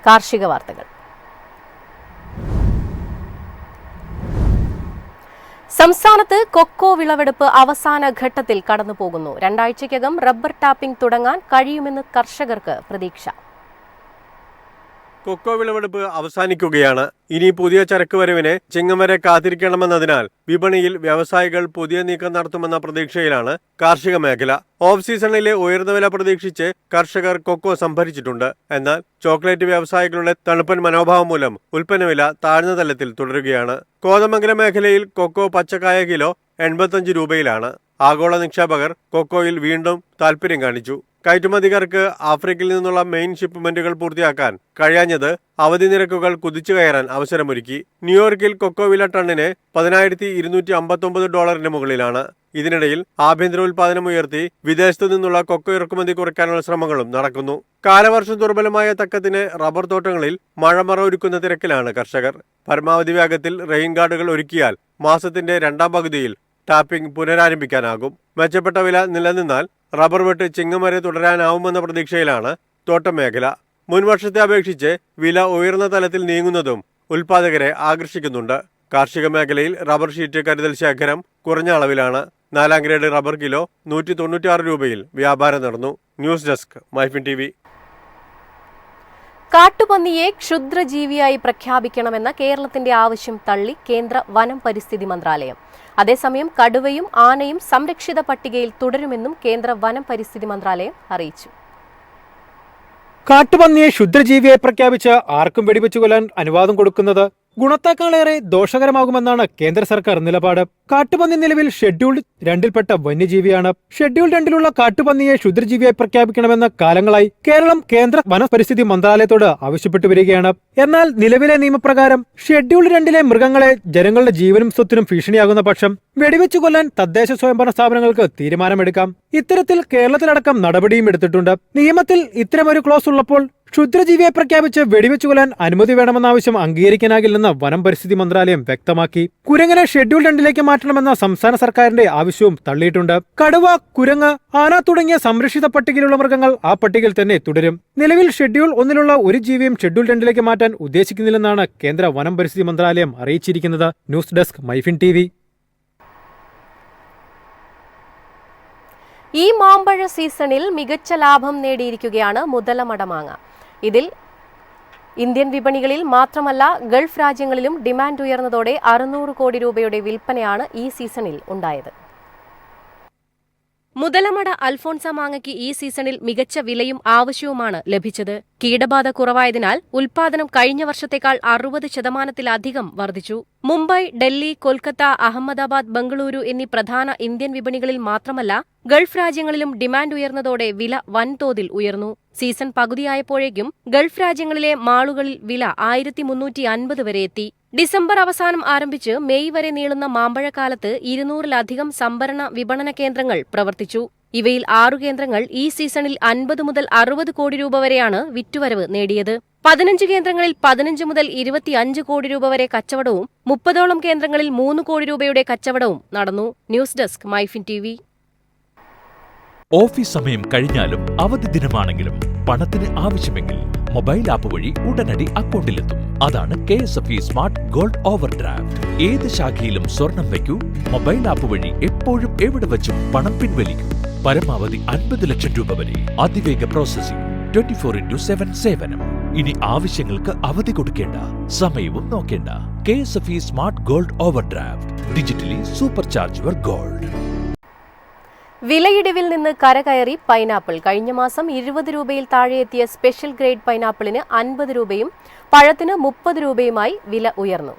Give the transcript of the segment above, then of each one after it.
കാർഷിക വാർത്തകൾ. സംസ്ഥാനത്ത് കൊക്കോ വിളവെടുപ്പ് അവസാന ഘട്ടത്തിൽ കടന്നുപോകുന്നു. 2 ആഴ്ചയ്ക്കകം റബ്ബർ ടാപ്പിംഗ് തുടങ്ങാൻ കഴിയുമെന്ന് കർഷകർക്ക് പ്രതീക്ഷ. കൊക്കോ വിളവെടുപ്പ് അവസാനിക്കുകയാണ്. ഇനി പുതിയ ചരക്ക് വരവിനെ ചിങ്ങം വരെ കാത്തിരിക്കണമെന്നതിനാൽ വിപണിയിൽ വ്യവസായികൾ പുതിയ നീക്കം നടത്തുമെന്ന പ്രതീക്ഷയിലാണ് കാർഷിക മേഖല. ഓഫ് സീസണിലെ ഉയർന്ന വില പ്രതീക്ഷിച്ച് കർഷകർ കൊക്കോ സംഭരിച്ചിട്ടുണ്ട്. എന്നാൽ ചോക്ലേറ്റ് വ്യവസായികളുടെ തണുപ്പൻ മനോഭാവം മൂലം ഉൽപ്പന്നവില താഴ്ന്ന തലത്തിൽ തുടരുകയാണ്. കോതമംഗലം മേഖലയിൽ കൊക്കോ പച്ചക്കായ കിലോ 85 രൂപയിലാണ്. ആഗോള നിക്ഷേപകർ കൊക്കോയിൽ വീണ്ടും താൽപര്യം കാണിച്ചു. കയറ്റുമതിക്കാർക്ക് ആഫ്രിക്കയിൽ നിന്നുള്ള മെയിൻ ഷിപ്മെന്റുകൾ പൂർത്തിയാക്കാൻ കഴിയാഞ്ഞത് അവധി നിരക്കുകൾ കുതിച്ചു കയറാൻ അവസരമൊരുക്കി. ന്യൂയോർക്കിൽ കൊക്കോ വില ടണ്ണിന് $10,259 മുകളിലാണ്. ഇതിനിടയിൽ ആഭ്യന്തര ഉൽപാദനം ഉയർത്തി വിദേശത്തു നിന്നുള്ള കൊക്കോ ഇറക്കുമതി കുറയ്ക്കാനുള്ള ശ്രമങ്ങളും നടക്കുന്നു. കാലവർഷം ദുർബലമായ തക്കത്തിന് റബ്ബർ തോട്ടങ്ങളിൽ മഴമറ ഒരുക്കുന്ന തിരക്കിലാണ് കർഷകർ. പരമാവധി വേഗത്തിൽ റെയിൻ ഗാർഡുകൾ ഒരുക്കിയാൽ മാസത്തിന്റെ 2ാം പകുതിയിൽ ടാപ്പിംഗ് പുനരാരംഭിക്കാനാകും. മെച്ചപ്പെട്ട വില നിലനിന്നാൽ റബ്ബർ വെട്ട് ചിങ്ങം വരെ തുടരാനാവുമെന്ന പ്രതീക്ഷയിലാണ് തോട്ടം മേഖല. മുൻവർഷത്തെ അപേക്ഷിച്ച് വില ഉയർന്ന തലത്തിൽ നീങ്ങുന്നതും ഉൽപാദകരെ ആകർഷിക്കുന്നുണ്ട്. കാർഷിക മേഖലയിൽ റബ്ബർ ഷീറ്റ് കരുതൽ ശേഖരം കുറഞ്ഞ അളവിലാണ്. 4ാം ഗ്രേഡ് റബ്ബർ കിലോ 196 രൂപയിൽ വ്യാപാരം നടന്നു. News desk MyFin TV. കാട്ടുപന്നിയെ ക്ഷുദ്രജീവിയായി പ്രഖ്യാപിക്കണമെന്ന കേരളത്തിന്റെ ആവശ്യം തള്ളി കേന്ദ്ര വനം പരിസ്ഥിതി മന്ത്രാലയം. അതേസമയം കടുവയും ആനയും സംരക്ഷിത പട്ടികയിൽ തുടരുമെന്നും കേന്ദ്ര വനം പരിസ്ഥിതി മന്ത്രാലയം അറിയിച്ചു. കാട്ടുപന്നിയെ ക്ഷുദ്രജീവിയായി പ്രഖ്യാപിച്ച് ആർക്കും വെടിവെച്ചു കൊല്ലാൻ അനുവാദം കൊടുക്കുന്നത് ഗുണത്തേക്കാളേറെ ദോഷകരമാകുമെന്നാണ് കേന്ദ്ര സർക്കാർ നിലപാട്. കാട്ടുപന്നി നിലവിൽ ഷെഡ്യൂൾ 2ൽപ്പെട്ട വന്യജീവിയാണ്. ഷെഡ്യൂൾ 2ലുള്ള കാട്ടുപന്നിയെ ക്ഷുദ്രജീവിയായി പ്രഖ്യാപിക്കണമെന്ന് കാലങ്ങളായി കേരളം കേന്ദ്ര വനപരിസ്ഥിതി മന്ത്രാലയത്തോട് ആവശ്യപ്പെട്ടു വരികയാണ്. എന്നാൽ നിലവിലെ നിയമപ്രകാരം ഷെഡ്യൂൾ 2ലെ മൃഗങ്ങളെ ജനങ്ങളുടെ ജീവനും സ്വത്തിനും ഭീഷണിയാകുന്ന പക്ഷം വെടിവെച്ചു കൊല്ലാൻ തദ്ദേശ സ്വയംഭരണ സ്ഥാപനങ്ങൾക്ക് തീരുമാനമെടുക്കാം. ഇത്തരത്തിൽ കേരളത്തിലടക്കം നടപടിയും എടുത്തിട്ടുണ്ട്. നിയമത്തിൽ ഇത്തരമൊരു ക്ലോസ് ഉള്ളപ്പോൾ ക്ഷുദ്രജീവിയെ പ്രഖ്യാപിച്ച് വെടിവെച്ചു കൊല്ലാൻ അനുമതി വേണമെന്ന ആവശ്യം അംഗീകരിക്കാനാകില്ലെന്ന് വനം പരിസ്ഥിതി മന്ത്രാലയം വ്യക്തമാക്കി. കുരങ്ങനെ ഷെഡ്യൂൾ 2ലേക്ക് മാറ്റണമെന്ന സംസ്ഥാന സർക്കാരിന്റെ ആവശ്യവും തള്ളിയിട്ടുണ്ട്. കടുവ, കുരങ്ങ്, ആന തുടങ്ങിയ സംരക്ഷിത പട്ടികയിലുള്ള മൃഗങ്ങൾ ആ പട്ടികയിൽ തന്നെ തുടരും. നിലവിൽ ഷെഡ്യൂൾ 1ലുള്ള ഒരു ജീവിയും ഷെഡ്യൂൾ 2ലേക്ക് മാറ്റാൻ ഉദ്ദേശിക്കുന്നില്ലെന്നാണ് കേന്ദ്ര വനം പരിസ്ഥിതി മന്ത്രാലയം അറിയിച്ചിരിക്കുന്നത്. News desk MyFin TV. ഈ മാമ്പഴ സീസണിൽ മികച്ച ലാഭം നേടിയിരിക്കുകയാണ് മുതലമട മാങ്ങ. ഇതിൽ ഇന്ത്യൻ വിപണികളിൽ മാത്രമല്ല ഗൾഫ് രാജ്യങ്ങളിലും ഡിമാൻഡ് ഉയർന്നതോടെ 600 കോടി രൂപയുടെ വിൽപ്പനയാണ് ഈ സീസണിൽ ഉണ്ടായത്. മുതലമട അൽഫോൺസ മാങ്ങയ്ക്ക് ഈ സീസണിൽ മികച്ച വിലയും ആവശ്യവുമാണ് ലഭിച്ചത്. കീടബാധ കുറവായതിനാൽ ഉൽപാദനം കഴിഞ്ഞ വർഷത്തേക്കാൾ 60% വർദ്ധിച്ചു. മുംബൈ, ഡൽഹി, കൊൽക്കത്ത, അഹമ്മദാബാദ്, ബംഗളൂരു എന്നീ പ്രധാന ഇന്ത്യൻ വിപണികളിൽ മാത്രമല്ല ഗൾഫ് രാജ്യങ്ങളിലും ഡിമാൻഡ് ഉയർന്നതോടെ വില വൻതോതിൽ ഉയർന്നു. സീസൺ പകുതിയായപ്പോഴേക്കും ഗൾഫ് രാജ്യങ്ങളിലെ മാളുകളിൽ വില 1350 വരെ എത്തി. ഡിസംബർ അവസാനം ആരംഭിച്ച് മെയ് വരെ നീളുന്ന മാമ്പഴക്കാലത്ത് 200-ലധികം സംഭരണ വിപണന കേന്ദ്രങ്ങൾ പ്രവർത്തിച്ചു. ഇവയിൽ 6 കേന്ദ്രങ്ങൾ ഈ സീസണിൽ 50 മുതൽ 60 കോടി രൂപ വരെയാണ് വിറ്റുവരവ് നേടിയത്. 15 കേന്ദ്രങ്ങളിൽ 15 മുതൽ 25 കോടി രൂപ വരെ കച്ചവടവും 30ഓളം കേന്ദ്രങ്ങളിൽ 3 കോടി രൂപയുടെ കച്ചവടവും നടന്നു. News desk MyFin TV. Office സമയം കഴിഞ്ഞാലും അവധി ദിനമാണെങ്കിലും പണത്തിന് ആവശ്യമെങ്കിൽ മൊബൈൽ ആപ്പ് വഴി ഉടനടി അക്കൗണ്ടിലെത്തും. അതാണ് KSFE smart gold over draft. ഏത് ശാഖയിലും സ്വർണം വയ്ക്കൂ. മൊബൈൽ ആപ്പ് വഴി എപ്പോഴും എവിടെ വെച്ചും പണം പിൻവലിക്കൂ. പരമാവധി 50 ലക്ഷം രൂപ വരെ. അതിവേഗ പ്രോസസിംഗ്. 24/7 സേവനം. ഇനി ആവശ്യങ്ങൾക്ക് അവധി കൊടുക്കേണ്ട, സമയവും നോക്കേണ്ട. KSFE smart gold over draft. Digitally super charge your gold. വിലയിടിവിൽ നിന്ന് കരകയറി പൈനാപ്പിൾ. കഴിഞ്ഞ മാസം 20 രൂപയിൽ താഴെയെത്തിയ സ്പെഷ്യൽ ഗ്രേഡ് പൈനാപ്പിളിന് 50 രൂപയും പഴത്തിന് 30 രൂപയുമായി വില ഉയർന്നു.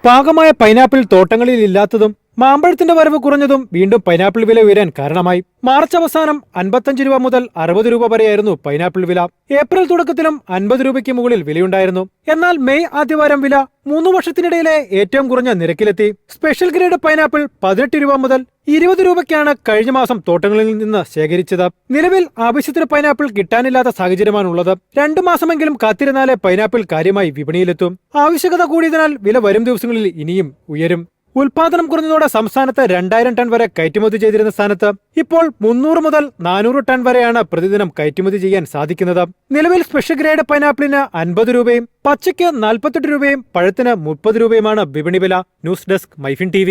പാകമായ പൈനാപ്പിൾ തോട്ടങ്ങളിൽ ഇല്ലാത്തതും മാമ്പഴത്തിന്റെ വരവ് കുറഞ്ഞതും വീണ്ടും പൈനാപ്പിൾ വില ഉയരാൻ കാരണമായി. മാർച്ച് അവസാനം 55 രൂപ മുതൽ 60 രൂപ വരെയായിരുന്നു പൈനാപ്പിൾ വില. ഏപ്രിൽ തുടക്കത്തിലും 50 രൂപയ്ക്ക് മുകളിൽ വിലയുണ്ടായിരുന്നു. എന്നാൽ മെയ് ആദ്യവാരം വില 3 വർഷത്തിനിടയിലെ ഏറ്റവും കുറഞ്ഞ നിരക്കിലെത്തി. സ്പെഷ്യൽ ഗ്രേഡ് പൈനാപ്പിൾ 18 രൂപ മുതൽ 20 രൂപയ്ക്കാണ് കഴിഞ്ഞ മാസം തോട്ടങ്ങളിൽ നിന്ന് ശേഖരിച്ചത്. നിലവിൽ ആവശ്യത്തിന് പൈനാപ്പിൾ കിട്ടാനില്ലാത്ത സാഹചര്യമാണുള്ളത്. 2 മാസമെങ്കിലും കാത്തിരുന്നാലേ പൈനാപ്പിൾ കാര്യമായി വിപണിയിലെത്തും. ആവശ്യകത കൂടിയതിനാൽ വില വരും ദിവസങ്ങളിൽ ഇനിയും ഉയരും. ഉൽപാദനം കുറഞ്ഞതോടെ സംസ്ഥാനത്ത് 2000 ടൺ വരെ കയറ്റുമതി ചെയ്തിരുന്ന സ്ഥാനത്ത് ഇപ്പോൾ 300 മുതൽ 400 ടൺ വരെയാണ് പ്രതിദിനം കയറ്റുമതി ചെയ്യാൻ സാധിക്കുന്നത്. നിലവിൽ സ്പെഷ്യൽ ഗ്രേഡ് പൈനാപ്പിളിന് 50 രൂപയും പച്ചയ്ക്ക് 48 രൂപയും പഴത്തിന് 30 രൂപയുമാണ് വിപണി വില. News desk MyFin TV.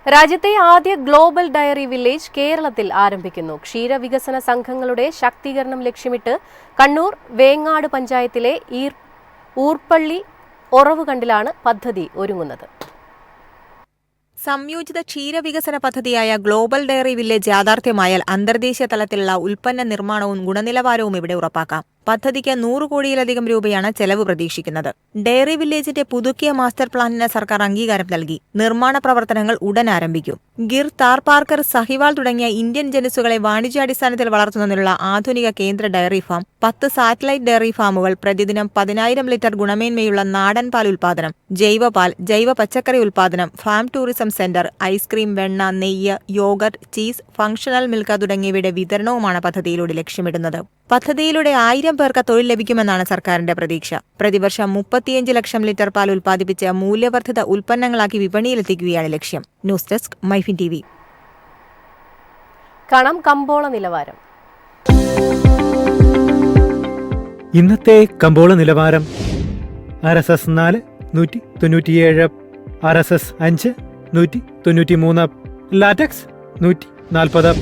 രാജ്യത്തെ ആദ്യ ഗ്ലോബൽ ഡയറി വില്ലേജ് കേരളത്തിൽ ആരംഭിക്കുന്നു. ക്ഷീരവികസന സംഘങ്ങളുടെ ശാക്തീകരണം ലക്ഷ്യമിട്ട് കണ്ണൂർ വേങ്ങാട് പഞ്ചായത്തിലെ ഊർപ്പള്ളി ഒറവുകണ്ടിലാണ് പദ്ധതി ഒരുങ്ങുന്നത്. സംയോജിത ക്ഷീരവികസന പദ്ധതിയായ ഗ്ലോബൽ ഡയറി വില്ലേജ് യാഥാർത്ഥ്യമായാൽ അന്തർദേശീയ തലത്തിലുള്ള ഉൽപ്പന്ന നിർമ്മാണവും ഗുണനിലവാരവും ഇവിടെ ഉറപ്പാക്കാം. പദ്ധതിക്ക് 100 കോടിയിലധികം രൂപയാണ് ചെലവ് പ്രതീക്ഷിക്കുന്നത്. ഡയറി വില്ലേജിന്റെ പുതുക്കിയ മാസ്റ്റർ പ്ലാനിന് സർക്കാർ അംഗീകാരം നൽകി. നിർമ്മാണ പ്രവർത്തനങ്ങൾ ഉടൻ ആരംഭിക്കും. ഗിർ, താർ പാർക്കർ, സഹിവാൾ തുടങ്ങിയ ഇന്ത്യൻ ജനുസുകളെ വാണിജ്യാടിസ്ഥാനത്തിൽ വളർത്തുന്നതിനുള്ള ആധുനിക കേന്ദ്ര ഡയറി ഫാം, 10 സാറ്റലൈറ്റ് ഡയറി ഫാമുകൾ, പ്രതിദിനം 10,000 ലിറ്റർ ഗുണമേന്മയുള്ള നാടൻ പാൽ ഉൽപാദനം, ജൈവപാൽ, ജൈവ പച്ചക്കറി ഉൽപാദനം, ഫാം ടൂറിസം സെന്റർ, ഐസ്ക്രീം, വെണ്ണ, നെയ്യ്, യോഗർട്ട്, ചീസ്, ഫംഗ്ഷണൽ മിൽക്ക് തുടങ്ങിയവയുടെ വിതരണവുമാണ് പദ്ധതിയിലൂടെ ലക്ഷ്യമിടുന്നത്. പദ്ധതിയിലൂടെ 1000 പേർക്ക് തൊഴിൽ ലഭിക്കുമെന്നാണ് സർക്കാരിന്റെ പ്രതീക്ഷ. പ്രതിവർഷം 35 ലക്ഷം ലിറ്റർ പാൽ ഉൽപ്പാദിപ്പിച്ച് മൂല്യവർദ്ധിത ഉൽപ്പന്നങ്ങളാക്കി വിപണിയിലെത്തിക്കുകയാണ് ലക്ഷ്യം. News desk MyFin TV. കാണാം കമ്പോള നിലവാരം. ഇന്നത്തെ കമ്പോള നിലവാരം. RSS 4 197, RSS 5 193, ലാറ്റക്സ് 140,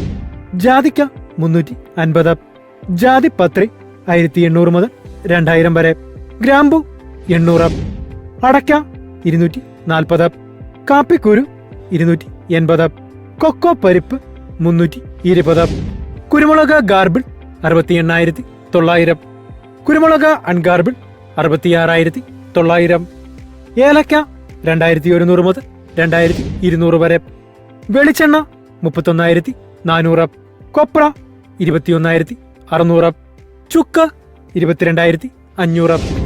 ജാതിക്ക 350, ജാതിപത്രി 1800 മുതൽ 2000 വരെ, ഗ്രാമ്പു 800, അടയ്ക്ക 240, കാപ്പിക്കുരു 280, കൊക്കോ പരിപ്പ് 320, കുരുമുളക് ഗാർബിൾ 68,900, കുരുമുളക് അൺഗാർബിൾ 66,900, ഏലക്ക 2,100 മുതൽ 2,200 വരെ, വെളിച്ചെണ്ണ 31,400, കൊപ്ര 21,600, ചുക്ക് 22,500.